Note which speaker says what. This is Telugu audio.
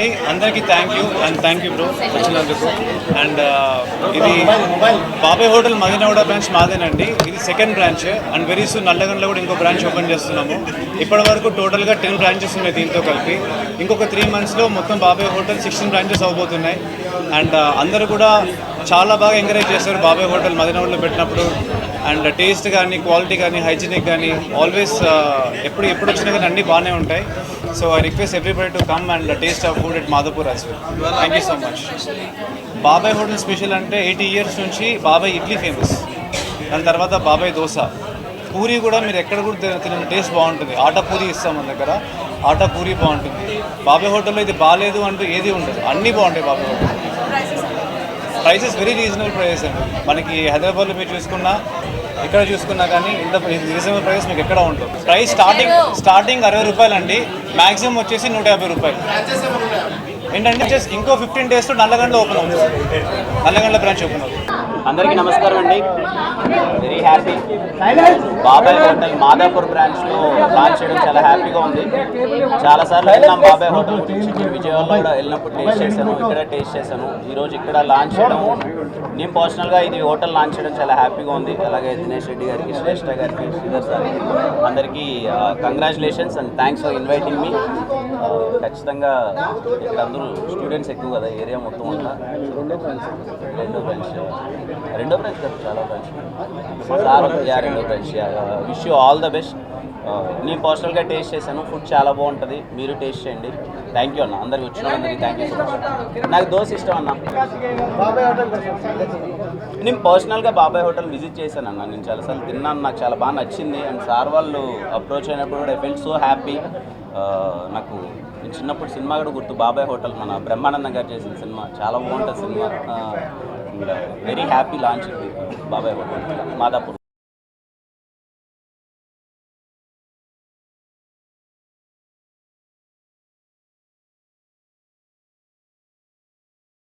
Speaker 1: అండి అందరికీ థ్యాంక్ యూ బ్రో వచ్చినందుకు. అండ్ ఇది బాబాయ్ హోటల్ మదీనాగూడ బ్రాంచ్ మాదేనండి. ఇది second branch and very soon నల్లగండ్లో కూడా ఇంకో బ్రాంచ్ ఓపెన్ చేస్తున్నాము. ఇప్పటి వరకు టోటల్గా 10 బ్రాంచెస్ ఉన్నాయి దీంతో కలిపి. ఇంకొక 3 monthsలో మొత్తం బాబాయ్ హోటల్ 16 బ్రాంచెస్ అవబోతున్నాయి. అండ్ అందరూ కూడా చాలా బాగా ఎంకరేజ్ చేస్తారు బాబాయ్ హోటల్ మదీనాగూడలో పెట్టినప్పుడు. అండ్ టేస్ట్ కానీ క్వాలిటీ కానీ హైజీనిక్ కానీ ఆల్వేస్ ఎప్పుడు వచ్చినా కానీ అన్నీ బాగానే ఉంటాయి. So I request everybody to come and taste of food at Madhapur as well. Thank you so much. బాబాయ్ హోటల్ స్పెషల్ అంటే 80 years నుంచి బాబాయ్ ఇడ్లీ ఫేమస్. దాని తర్వాత బాబాయ్ దోశ, పూరి కూడా మీరు ఎక్కడ కూడా తిన టేస్ట్ బాగుంటుంది. ఆటా పూరి ఇస్తాం మన దగ్గర, ఆటా పూరి బాగుంటుంది. బాబాయ్ హోటల్లో ఇది బాగాలేదు అంటూ ఏది ఉండదు, అన్నీ బాగుంటాయి బాబాయ్ hotel. Prices very reasonable prices అండి. మనకి హైదరాబాద్లో మీరు చూసుకున్నా ఇక్కడ చూసుకున్నా కానీ ఇంత రీజనబుల్ ప్రైస్ మీకు ఎక్కడ ఉంటుంది. ప్రైస్ స్టార్టింగ్ 60 రూపాయలు అండి, మ్యాక్సిమం వచ్చేసి 150 రూపాయలు. ఏంటంటే జస్ట్ ఇంకో 15 daysలో నల్లగండ్లో ఓపెన్ అవుతుంది, నల్లగండ్ల బ్రాంచ్ ఓపెన్ అవుతుంది.
Speaker 2: అందరికీ నమస్కారం అండి. వెరీ హ్యాపీ బాబాయ్ హోటల్ మాదాపూర్ బ్రాంచ్లో లాంచ్ చేయడం చాలా హ్యాపీగా ఉంది. చాలాసార్లు వెళ్ళినాం బాబాయ్ హోటల్ గురించి. విజయవాడలో కూడా వెళ్ళినప్పుడు టేస్ట్ చేశాను, ఇక్కడ టేస్ట్ చేశాను. ఈరోజు ఇక్కడ లాంచ్ చేయడం, నేను పర్సనల్గా ఇది హోటల్ లాంచ్ చేయడం చాలా హ్యాపీగా ఉంది. అలాగే దినేష్ రెడ్డి గారికి, శ్రేష్ఠ గారికి, శ్రీధర్ సార్ అందరికీ congratulations and thanks for inviting me. ఖచ్చితంగా ఇక్కడ అందరూ స్టూడెంట్స్ ఎక్కువ కదా ఏరియా మొత్తం అంతా. రెండో బ్రాంచ్ కదా, చాలా బ్రాంచ్ రెండో branch. Wish you all the best. నేను పర్సనల్గా టేస్ట్ చేశాను, ఫుడ్ చాలా బాగుంటుంది, మీరు టేస్ట్ చేయండి. థ్యాంక్ యూ అన్న, అందరికి వచ్చిన అందరికీ థ్యాంక్ యూ సో మచ్. నాకు దోశ ఇష్టం అన్న. నేను పర్సనల్గా బాబాయ్ హోటల్ విజిట్ చేశాను అన్న, నేను చాలాసార్లు తిన్నాను, నాకు చాలా బాగా నచ్చింది. అండ్ సార్ వాళ్ళు అప్రోచ్ అయినప్పుడు కూడా ఐ ఫెల్ట్ సో హ్యాపీ. నాకు నేను చిన్నప్పుడు సినిమా కూడా గుర్తు, బాబాయ్ హోటల్ మన బ్రహ్మానందం గారు చేసిన సినిమా, చాలా బాగుంటుంది సినిమా. వెరీ హ్యాపీ లాంచ్ బాబాయ్ హోటల్ మాదాపూర్.